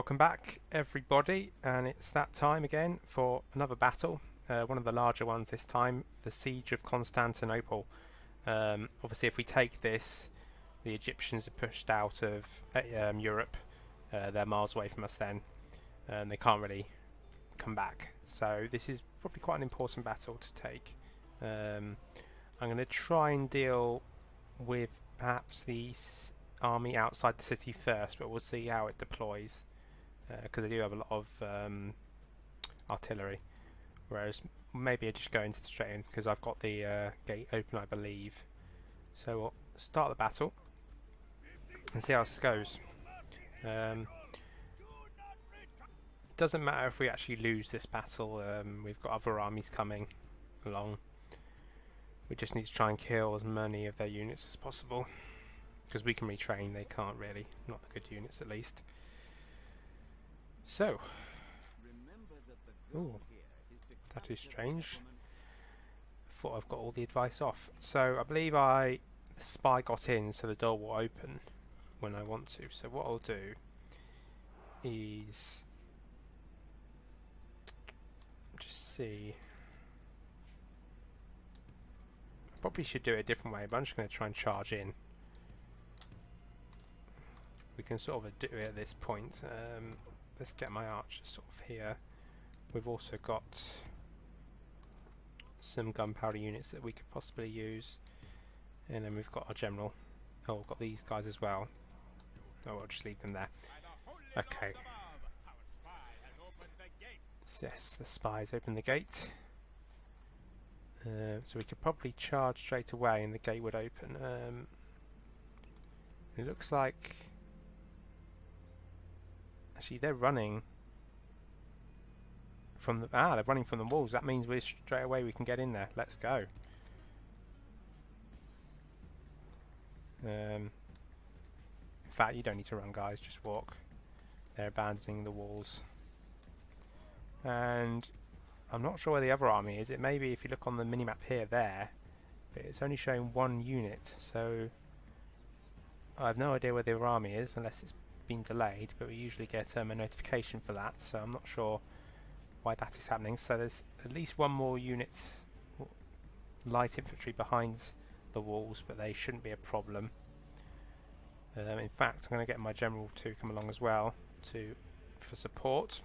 Welcome back everybody, and it's that time again for another battle, one of the larger ones this time, the Siege of Constantinople. Obviously if we take this, the Egyptians are pushed out of Europe, they're miles away from us then, and they can't really come back, so this is probably quite an important battle to take. I'm going to try and deal with perhaps the army outside the city first, but we'll see how it deploys, because I do have a lot of artillery, whereas maybe I just go into the straight in because I've got the gate open, I believe. So we'll start the battle and see how this goes. Doesn't matter if we actually lose this battle, we've got other armies coming along. We just need to try and kill as many of their units as possible, because we can retrain, they can't really, not the good units at least. So, ooh, that is strange. I thought I've got all the advice off. So I believe the spy got in, so the door will open when I want to. So what I'll do is just see. I probably should do it a different way, but I'm just going to try and charge in. We can sort of do it at this point. Let's get my archers sort of here. We've also got some gunpowder units that we could possibly use, and then we've got our general. Oh, we've got these guys as well. Oh, I'll just leave them there. Okay. So yes, the spies open the gate. So we could probably charge straight away and the gate would open. It looks like actually they're running from the they're running from the walls. That means we're straight away we can get in there. Let's go. In fact, you don't need to run, guys, just walk. They're abandoning the walls. And I'm not sure where the other army is. It may be if you look on the minimap here, there, but it's only showing one unit, so I have no idea where the other army is unless it's been delayed, but we usually get a notification for that, so I'm not sure why that is happening. So there's at least one more unit, light infantry, behind the walls, but they shouldn't be a problem. In fact, I'm going to get my general to come along as well for support.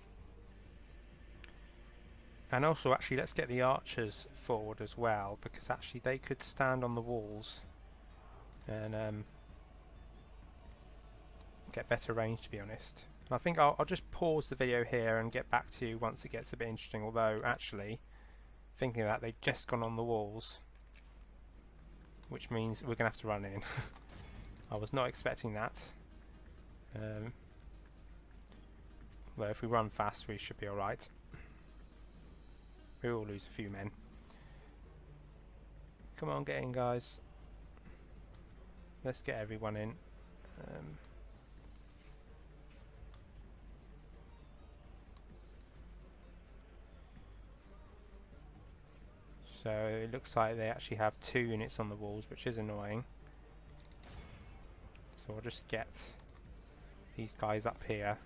And also, actually, let's get the archers forward as well, because actually they could stand on the walls and get better range, to be honest. And I think I'll just pause the video here and get back to you once it gets a bit interesting, although actually, thinking of that, they've just gone on the walls, which means we're going to have to run in. I was not expecting that. Though if we run fast, we should be alright. We will lose a few men. Come on, get in, guys. Let's get everyone in. So it looks like they actually have 2 units on the walls, which is annoying. So we'll just get these guys up here.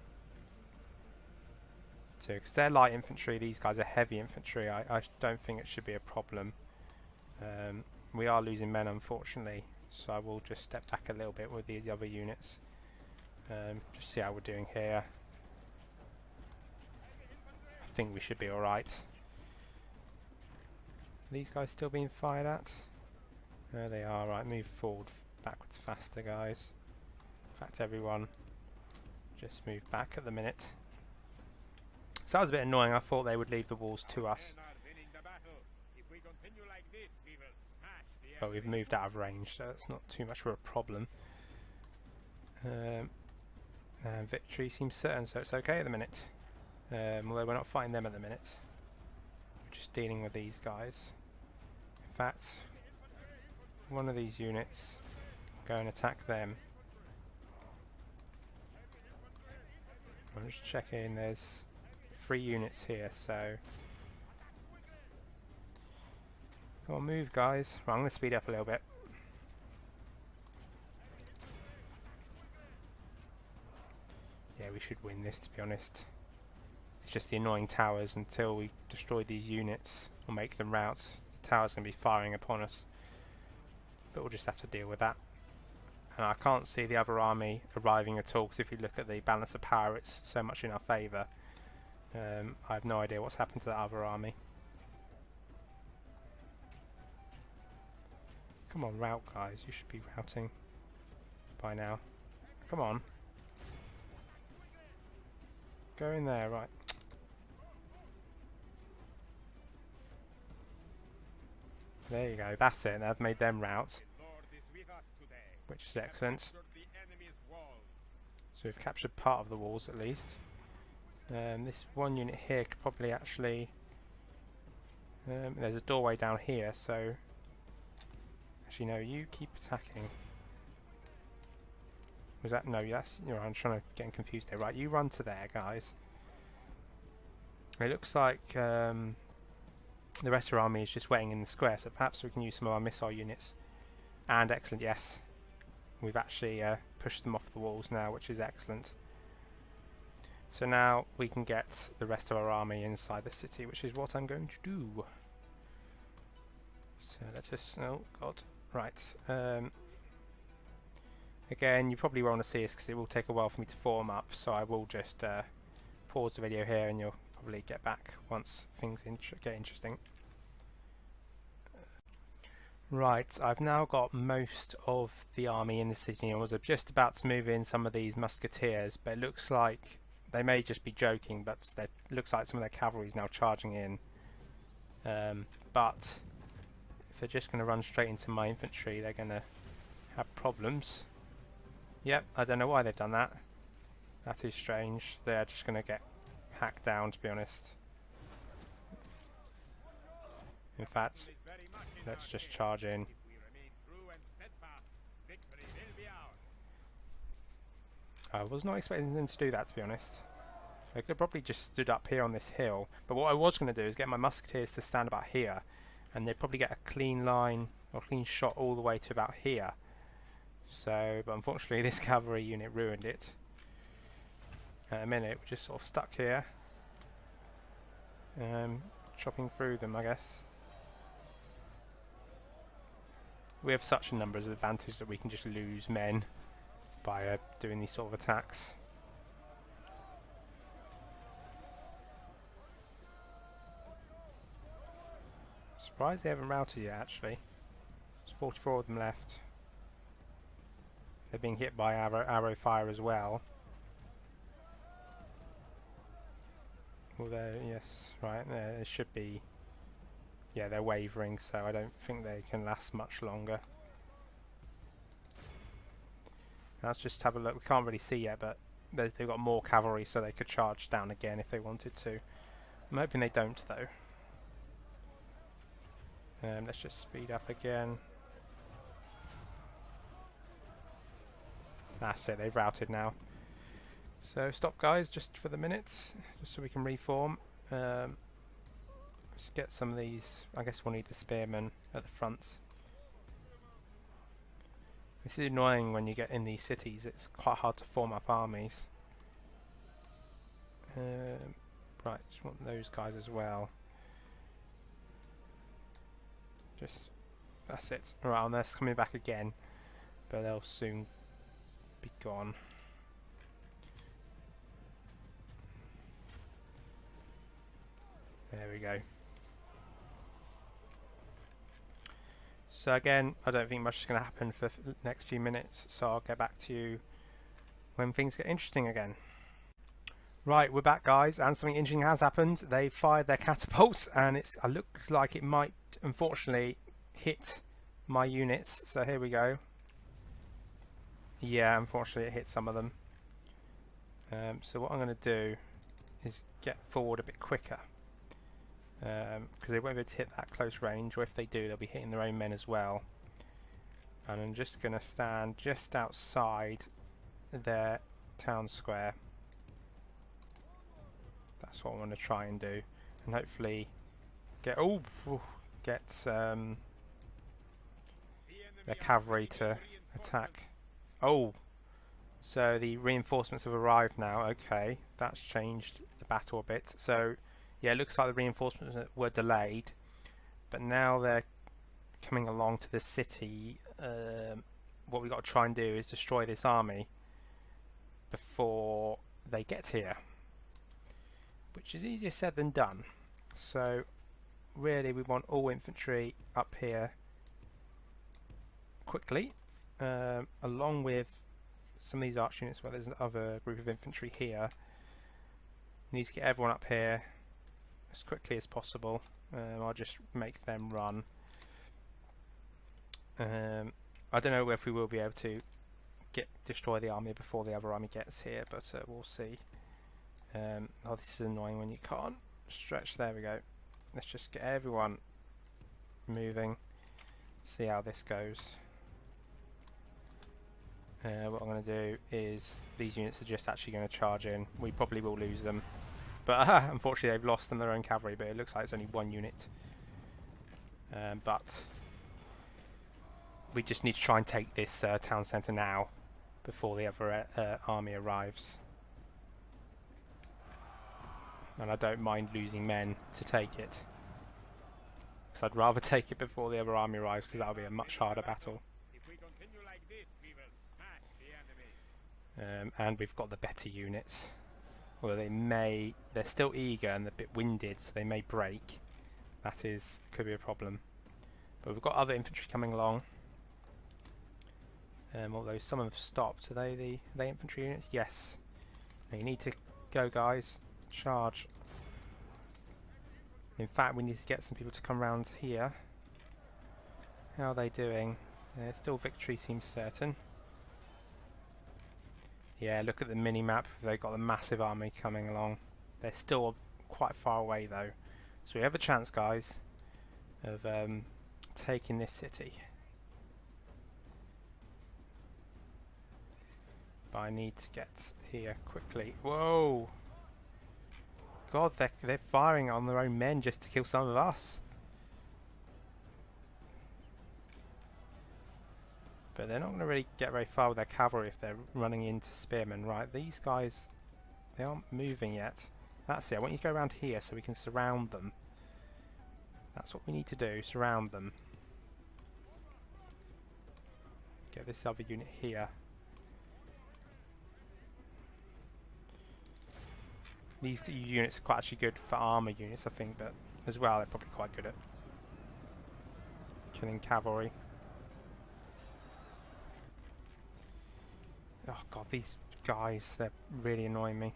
Because they're light infantry, these guys are heavy infantry. I don't think it should be a problem. We are losing men, unfortunately, so I will just step back a little bit with these other units. Just see how we're doing here. I think we should be alright. Are these guys still being fired at? There they are. Right, move forward, backwards faster, guys. In fact, everyone just move back at the minute. So that was a bit annoying. I thought they would leave the walls to us, but we've moved out of range, so that's not too much of a problem. And victory seems certain, so it's okay at the minute. Although we're not fighting them at the minute, we're just dealing with these guys. In fact, one of these units go and attack them. I'm just checking, there's 3 units here, so come on, move, guys. Right, I'm going to speed up a little bit. we should win this, to be honest. It's just the annoying towers. Until we destroy these units or make them rout, the tower's going to be firing upon us. But we'll just have to deal with that. And I can't see the other army arriving at all, because if you look at the balance of power, it's so much in our favour. I have no idea what's happened to that other army. Come on, rout, guys. You should be routing by now. Come on. Go in there, right. There you go, that's it. I've made them rout, which is excellent. So we've captured part of the walls at least. This one unit here could probably actually... there's a doorway down here, so... Actually no, you keep attacking. Was that... No, that's... You know, I'm trying to get confused there. Right, you run to there, guys. It looks like the rest of our army is just waiting in the square, so perhaps we can use some of our missile units. And excellent, yes. We've actually pushed them off the walls now, which is excellent. So now we can get the rest of our army inside the city, which is what I'm going to do. So let's just... Oh, God. Right. Again, you probably want to see this because it will take a while for me to form up, so I will just pause the video here and you'll probably get back once things get interesting. Right, I've now got most of the army in the city. I was just about to move in some of these musketeers, but it looks like they may just be joking, but it looks like some of their cavalry is now charging in. But if they're just going to run straight into my infantry, they're going to have problems. Yep, I don't know why they've done that. That is strange. They're just going to get hacked down, to be honest. In fact, let's just charge in. I was not expecting them to do that, to be honest. They could have probably just stood up here on this hill, but what I was going to do is get my musketeers to stand about here, and they'd probably get a clean line or clean shot all the way to about here. So, but unfortunately this cavalry unit ruined it. In a minute, we're just sort of stuck here, chopping through them, I guess. We have such a numbers advantage that we can just lose men by doing these sort of attacks. Surprised they haven't routed yet, actually. There's 44 of them left. They're being hit by arrow fire as well. Although, yes, right, there it should be. Yeah, they're wavering, so I don't think they can last much longer. Let's just have a look. We can't really see yet, but they've got more cavalry, so they could charge down again if they wanted to. I'm hoping they don't, though. Let's just speed up again. That's it, they've routed now. So stop, guys, just for the minutes, just so we can reform. Let's get some of these. I guess we'll need the spearmen at the front. This is annoying when you get in these cities. It's quite hard to form up armies. Right, just want those guys as well. Just, that's it. Right, and they're coming back again, but they'll soon be gone. There we go. So again, I don't think much is going to happen for the next few minutes, so I'll get back to you when things get interesting again. Right, we're back, guys, and something interesting has happened. They fired their catapults, and it looks like it might, unfortunately, hit my units. So here we go. Yeah, unfortunately, it hit some of them. So what I'm going to do is get forward a bit quicker. Because they won't be able to hit that close range, or if they do, they'll be hitting their own men as well. And I'm just going to stand just outside their town square. That's what I want to try and do, and hopefully get their cavalry to attack. Oh, So the reinforcements have arrived now. Okay, that's changed the battle a bit. So yeah, it looks like the reinforcements were delayed, but now they're coming along to the city. What we've got to try and do is destroy this army before they get here, which is easier said than done. So really we want all infantry up here quickly, along with some of these arch units. Well, there's another group of infantry here. Need to get everyone up here as quickly as possible. I'll just make them run. I don't know if we will be able to destroy the army before the other army gets here, but we'll see. Oh, this is annoying when you can't stretch. There we go. Let's just get everyone moving. See how this goes. What I'm going to do is these units are just actually going to charge in. We probably will lose them, but unfortunately they've lost in their own cavalry. But it looks like it's only one unit. But we just need to try and take this town centre now before the other army arrives. And I don't mind losing men to take it, because I'd rather take it before the other army arrives, because that'll be a much harder battle. If we continue like this, we will smash the enemy. And we've got the better units. Although they're still eager and a bit winded, so they may break. That could be a problem. But we've got other infantry coming along. Although some have stopped. Are they infantry units? Yes. Now you need to go, guys. Charge. In fact, we need to get some people to come around here. How are they doing? Still victory seems certain. Yeah, look at the mini-map. They've got a massive army coming along. They're still quite far away though. So we have a chance, guys, of taking this city. But I need to get here quickly. Whoa! God, they're firing on their own men just to kill some of us. But they're not going to really get very far with their cavalry if they're running into spearmen. Right, these guys, they aren't moving yet. That's it. I want you to go around here so we can surround them. That's what we need to do, surround them. Get this other unit here. These units are quite actually good for armour units, I think, but as well they're probably quite good at killing cavalry. Oh god, these guys, they're really annoying me.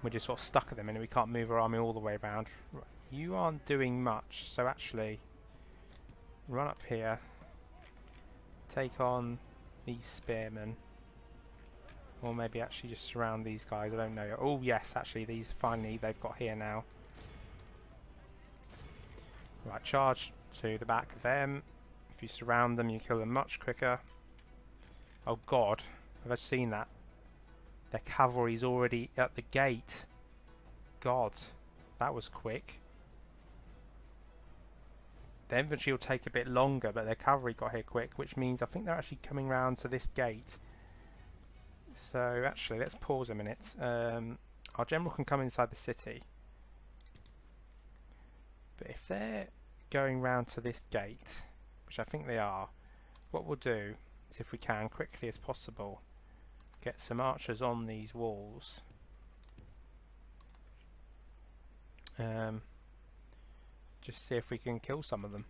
We're just sort of stuck at the minute. We can't move our army all the way around. Right. You aren't doing much, so actually run up here, take on these spearmen, or maybe actually just surround these guys. I don't know. Oh yes, actually these finally they've got here now. Right, charge to the back of them. If you surround them, you kill them much quicker. Oh god, have I seen that? Their cavalry's already at the gate. God, that was quick. The infantry will take a bit longer, but their cavalry got here quick, which means I think they're actually coming round to this gate. So actually, let's pause a minute. Our general can come inside the city. But if they're going round to this gate, which I think they are, what we'll do is, if we can, quickly as possible, get some archers on these walls. Just see if we can kill some of them.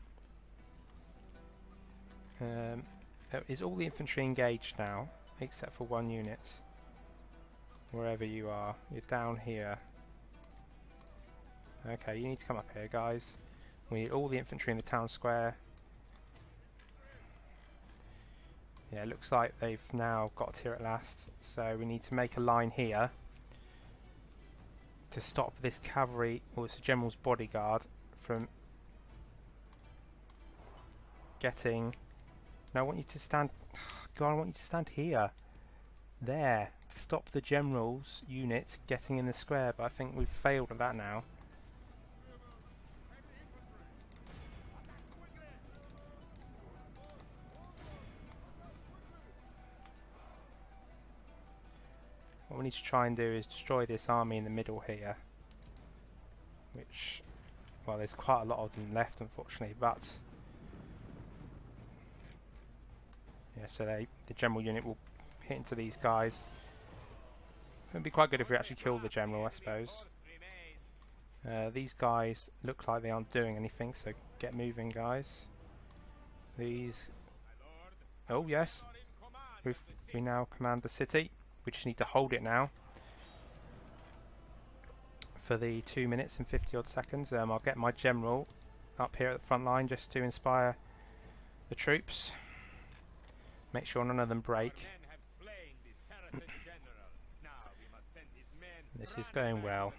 Is all the infantry engaged now, except for one unit? Wherever you are, you're down here. Okay, you need to come up here, guys. We need all the infantry in the town square. Yeah, it looks like they've now got here at last. So we need to make a line here to stop this cavalry, or it's the general's bodyguard, from getting... No, I want you to stand... God, I want you to stand here. There. To stop the general's unit getting in the square, but I think we've failed at that now. What we need to try and do is destroy this army in the middle here. Which, well, there's quite a lot of them left, unfortunately, but... yeah, so the general unit will hit into these guys. It would be quite good if we actually kill the general, I suppose. These guys look like they aren't doing anything, so get moving, guys. These... oh, yes. We now command the city. We just need to hold it now for the 2 minutes and 50 odd seconds. I'll get my general up here at the front line just to inspire the troops. Make sure none of them break. This is going well.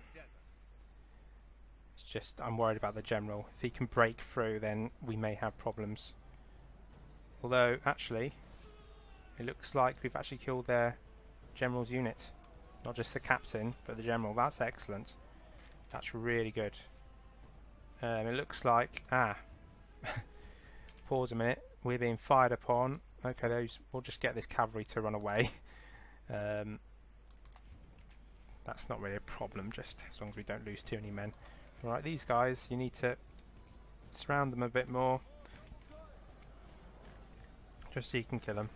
It's just I'm worried about the general. If he can break through, then we may have problems. Although, actually, it looks like we've actually killed their general's unit. Not just the captain, but the general. That's excellent. That's really good. It looks like... pause a minute. We're being fired upon. Okay, we'll just get this cavalry to run away. That's not really a problem, just as long as we don't lose too many men. Right, these guys, you need to surround them a bit more. Just so you can kill them.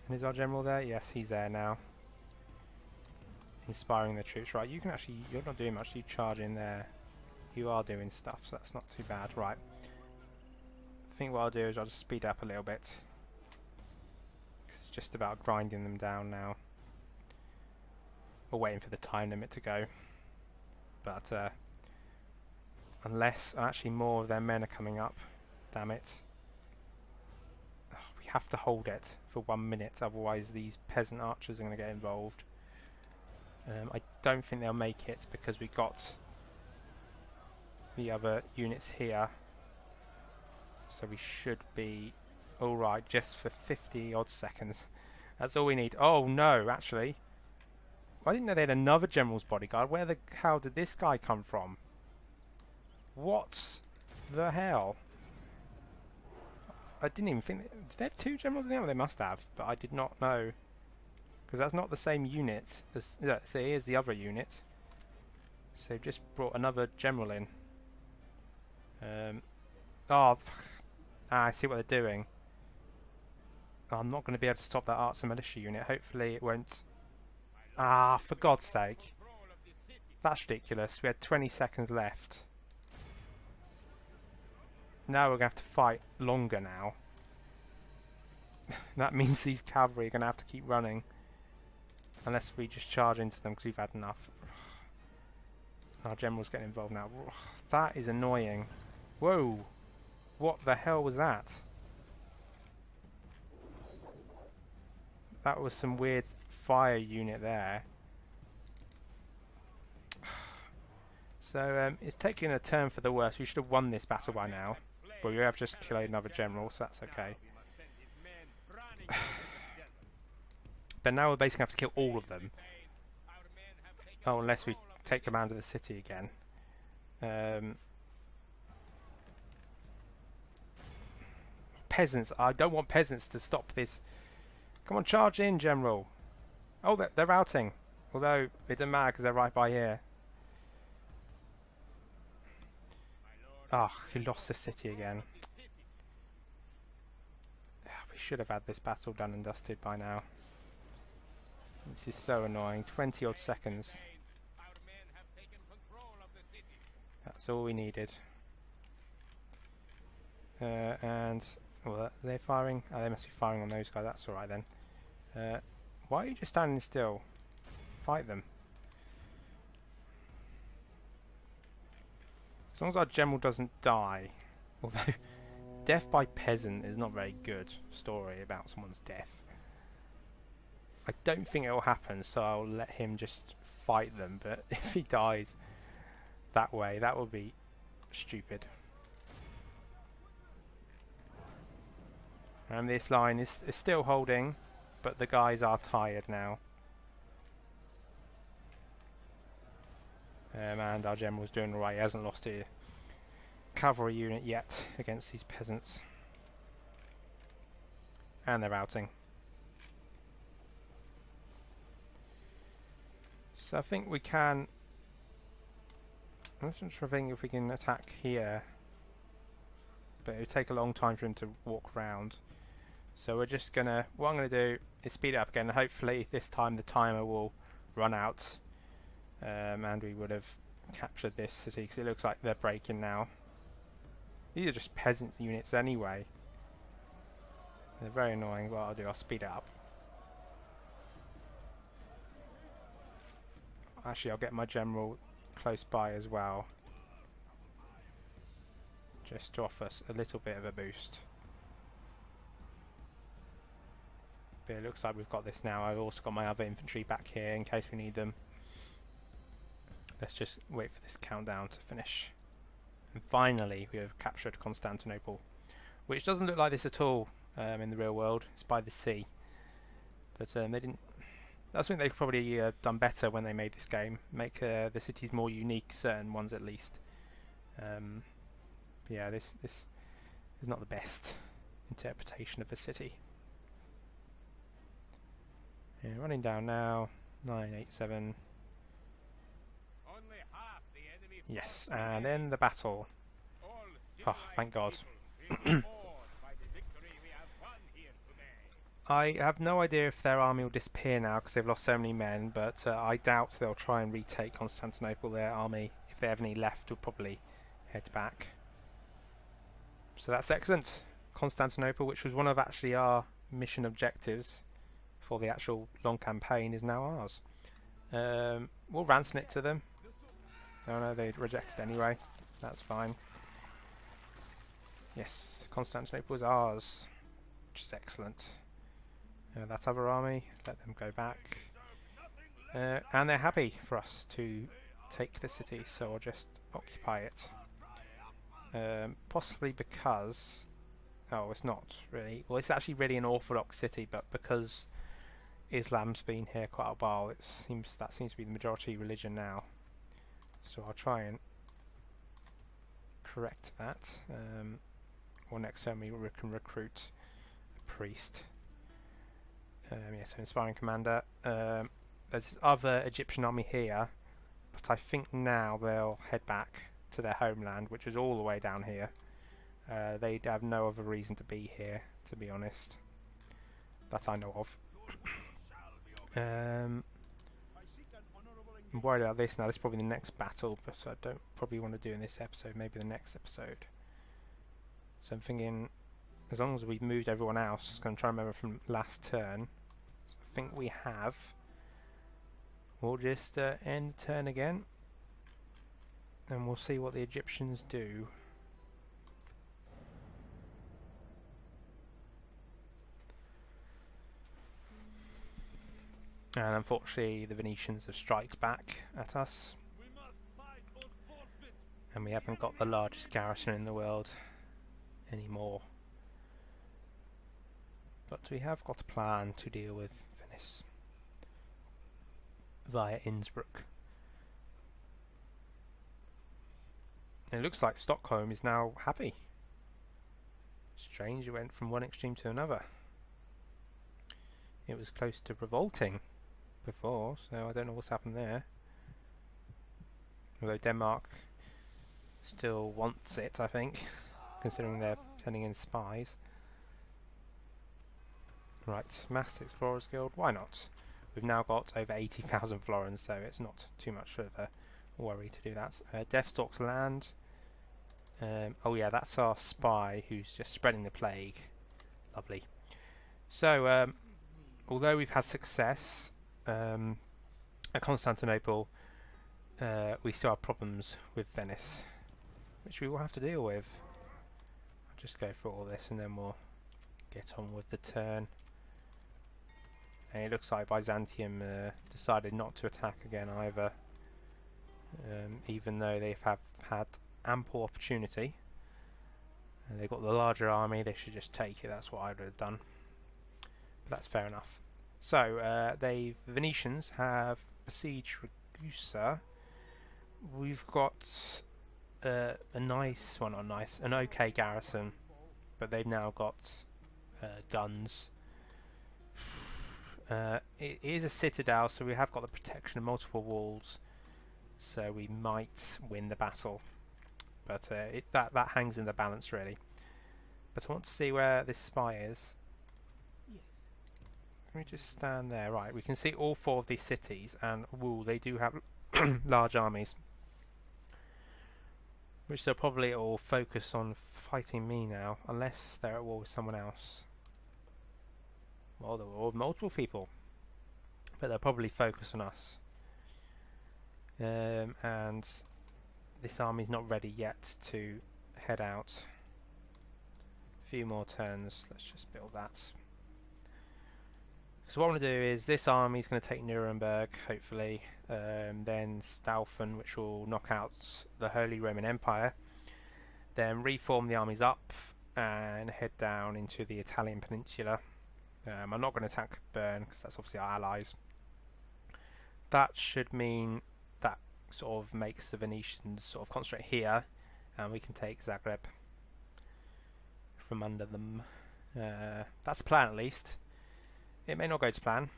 And is our general there? Yes, he's there now. Inspiring the troops. Right, you can actually... you're not doing much. You charge in there. You are doing stuff, so that's not too bad. Right. I think what I'll do is I'll just speed up a little bit. It's just about grinding them down now. We're waiting for the time limit to go. But unless actually more of their men are coming up, damn it. We have to hold it for 1 minute, otherwise these peasant archers are going to get involved. I don't think they'll make it because we got the other units here. So we should be alright just for 50 odd seconds. That's all we need. Oh no, actually. I didn't know they had another general's bodyguard. Where the hell did this guy come from? What the hell? I didn't even think... did they have two generals in there? Well, they must have, but I did not know. Because that's not the same unit as... yeah, so here's the other unit. So they've just brought another general in. I see what they're doing. I'm not going to be able to stop that arts and militia unit. Hopefully it won't... for God's sake. That's ridiculous. We had 20 seconds left. Now we're going to have to fight longer now. That means these cavalry are going to have to keep running. Unless we just charge into them because we've had enough. Our general's getting involved now. That is annoying. Whoa! What the hell was that? That was some weird fire unit there. So it's taking a turn for the worse. We should have won this battle by now. But we have just killed another general, so that's okay. But now we're basically going to have to kill all of them. Oh, unless we take command of the city again. Peasants. I don't want peasants to stop this. Come on, charge in, general. Oh, they're routing. Although, it doesn't matter because they're right by here. He lost the city again. We should have had this battle done and dusted by now. This is so annoying. 20 odd seconds. That's all we needed. And... well, are they firing? Oh, they must be firing on those guys. That's alright then. Why are you just standing still? Fight them. As long as our general doesn't die. Although, death by peasant is not a very good story about someone's death. I don't think it will happen, so I'll let him just fight them. But if he dies that way, that would be stupid. And this line is still holding, but the guys are tired now. And our general's doing alright. He hasn't lost a cavalry unit yet against these peasants. And they're routing. So I think we can... I'm not sure if we can attack here. But it would take a long time for him to walk around. So we're just gonna... What I'm gonna do is speed it up again. Hopefully this time the timer will run out. And we would have captured this city, because it looks like they're breaking now. These are just peasant units anyway. They're very annoying. What I'll do, I'll speed it up. Actually, I'll get my general close by as well, just to offer us a little bit of a boost. But it looks like we've got this now. I've also got my other infantry back here in case we need them. Let's just wait for this countdown to finish. And finally we have captured Constantinople, which doesn't look like this at all in the real world. It's by the sea. But they didn't... I think they could probably done better when they made this game. Make the cities more unique, certain ones at least. Yeah, this is not the best interpretation of the city. Yeah, running down now. 987. Only half the enemy. Yes, and in the battle. All Oh, thank God. civilized people will be awed by the victory we have won here today. I have no idea if their army will disappear now because they've lost so many men, but I doubt they'll try and retake Constantinople. Their army, if they have any left, will probably head back. So that's excellent. Constantinople, which was one of actually our mission objectives for the actual long campaign, is now ours. We'll ransom it to them. Oh no, they rejected anyway. That's fine. Yes, Constantinople is ours, which is excellent. That other army, let them go back. And they're happy for us to take the city, so I'll just occupy it. Possibly because... Oh, it's not really... Well, it's actually really an Orthodox city, but because Islam's been here quite a while, that seems to be the majority religion now. So I'll try and correct that. Or next time we can recruit a priest. Yes, so inspiring commander. There's this other Egyptian army here, but I think now they'll head back to their homeland, which is all the way down here. They have no other reason to be here, to be honest, that I know of. I'm worried about this now. This is probably the next battle, but I don't probably want to do in this episode. Maybe the next episode. So I'm thinking, as long as we've moved everyone else, I'm trying to remember from last turn. So I think we have. We'll just end the turn again, and we'll see what the Egyptians do. And unfortunately the Venetians have strikes back at us, and we haven't got the largest garrison in the world anymore. But we have got a plan to deal with Venice via Innsbruck. And it looks like Stockholm is now happy. Strange, it went from one extreme to another. It was close to revolting before, so I don't know what's happened there. Although Denmark still wants it, I think, considering they're sending in spies. Right, Mass Explorers Guild, why not? We've now got over 80,000 florins, so it's not too much of a worry to do that. Deathstalk's land. Oh yeah, that's our spy who's just spreading the plague. Lovely. So, although we've had success at Constantinople, we still have problems with Venice, which we will have to deal with. I'll just go through all this and then we'll get on with the turn. And it looks like Byzantium decided not to attack again either, even though they have had ample opportunity. They've got the larger army, they should just take it. That's what I would have done. But that's fair enough. So, the Venetians have besieged Ragusa. We've got a nice, well not nice, an okay garrison, but they've now got guns. It is a citadel, so we have got the protection of multiple walls, so we might win the battle. But that hangs in the balance, really. But I want to see where this spy is. Let me just stand there. Right, we can see all 4 of these cities, and woo, they do have large armies. Which they'll probably all focus on fighting me now, unless they're at war with someone else. Well, they're at war with multiple people. But they'll probably focus on us. And this army's not ready yet to head out. A few more turns, let's just build that. So what I want to do is, this army is going to take Nuremberg, hopefully, then Staufen, which will knock out the Holy Roman Empire, then reform the armies up and head down into the Italian peninsula. I'm not going to attack Bern because that's obviously our allies. That should mean that sort of makes the Venetians sort of concentrate here, and we can take Zagreb from under them. That's the plan, at least. It may not go to plan,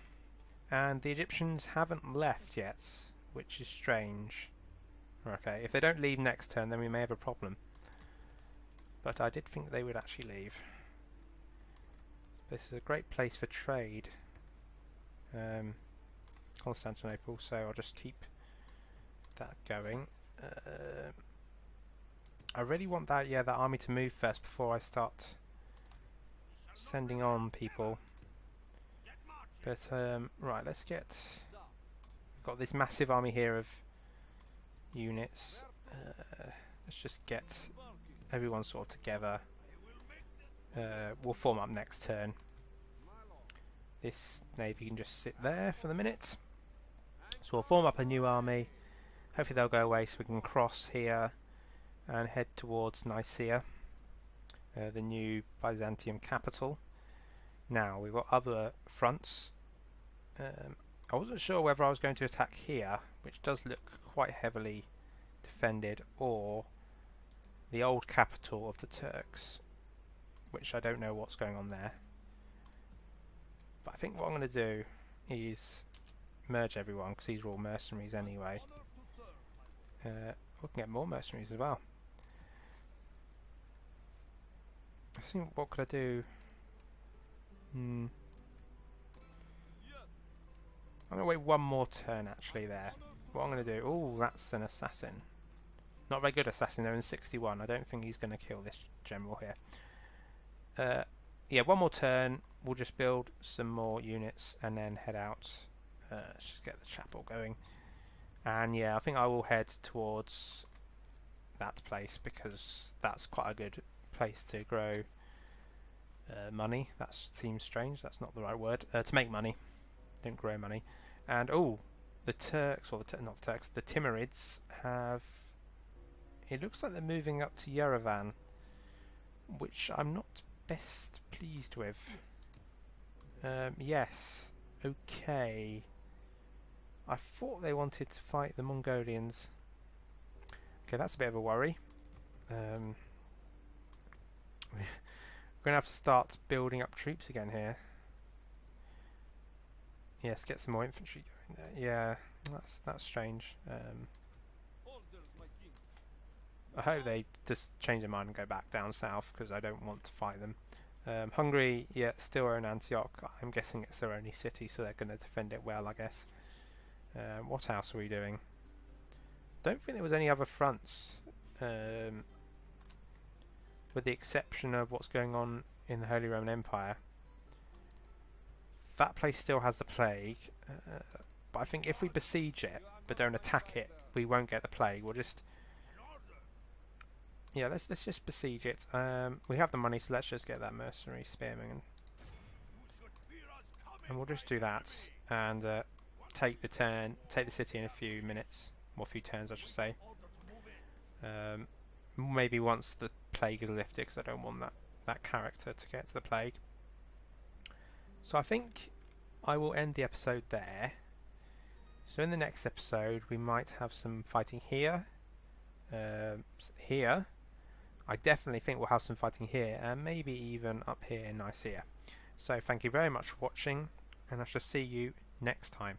and the Egyptians haven't left yet, which is strange. Okay, if they don't leave next turn, then we may have a problem. But I did think they would actually leave. This is a great place for trade, Constantinople, so I'll just keep that going. I really want that army to move first before I start sending on people. But right, let's get. We've got this massive army here of units. Let's just get everyone sort of together. We'll form up next turn. This navy can just sit there for the minute. So we'll form up a new army. Hopefully they'll go away so we can cross here and head towards Nicaea, the new Byzantium capital. Now, we've got other fronts. I wasn't sure whether I was going to attack here, which does look quite heavily defended, or the old capital of the Turks, which I don't know what's going on there. But I think what I'm going to do is merge everyone, because these are all mercenaries anyway. We can get more mercenaries as well. I think, what could I do? I'm going to wait one more turn actually there. What I'm going to do... Oh, that's an assassin. Not a very good assassin, they're in 61. I don't think he's going to kill this general here. Yeah, one more turn. We'll just build some more units and then head out. Let's just get the chapel going. And yeah, I think I will head towards that place because that's quite a good place to grow money. That seems strange. That's not the right word. To make money. Don't grow money. And oh, the Turks, or not the Turks, the Timurids have... It looks like they're moving up to Yerevan, which I'm not best pleased with. Yes. Okay. I thought they wanted to fight the Mongolians. Okay, that's a bit of a worry. We're going to have to start building up troops again here. Yes, get some more infantry going there. Yeah, that's strange. I hope they just change their mind and go back down south, because I don't want to fight them. Hungary, yeah, still own Antioch. I'm guessing it's their only city, so they're going to defend it well, I guess. What else are we doing? Don't think there was any other fronts, with the exception of what's going on in the Holy Roman Empire. That place still has the plague, but I think if we besiege it but don't attack it, we won't get the plague. We'll just... Yeah, let's just besiege it. We have the money, so let's just get that mercenary spearman, and we'll just do that and take the city in a few minutes, or a few turns, I should say. Maybe once the plague is lifted, because I don't want that character to get to the plague. So I think I will end the episode there. So in the next episode, we might have some fighting here. Here. I definitely think we'll have some fighting here, and maybe even up here in Nicaea. So thank you very much for watching. and I shall see you next time.